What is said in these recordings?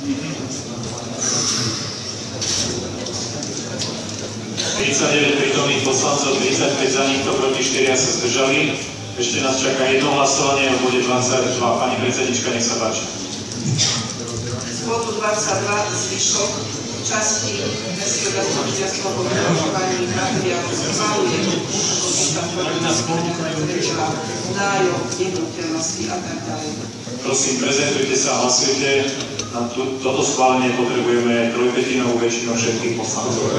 39 prítomných poslancov, 35 za, nikto proti, 4 sa zdržali. Ešte nás čaká jedno hlasovanie o bode 22. Pani predsednička, nech sa páči. Z bodu 22 zvyšok časti mestského zastupiteľstva po využívaní materiálov schváluje nájom, nehnuteľnosti a tak ďalej. Prosím, prezentujte sa a hlasujte. Na toto schválenie potrebujeme trojpätinovú väčšinu všetkých poslancov.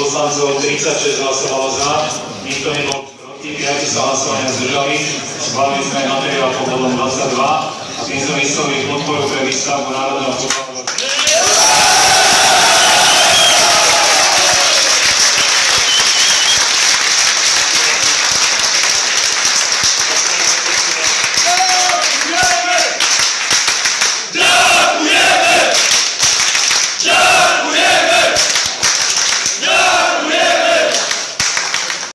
Poslancov 36 hlasovalo za, nikto nebol proti, 5 sa hlasovania zdržali. Schválili sme materiál pod bodom 22 a tým som vyslovil podporu pre výstavbu Národného futbalového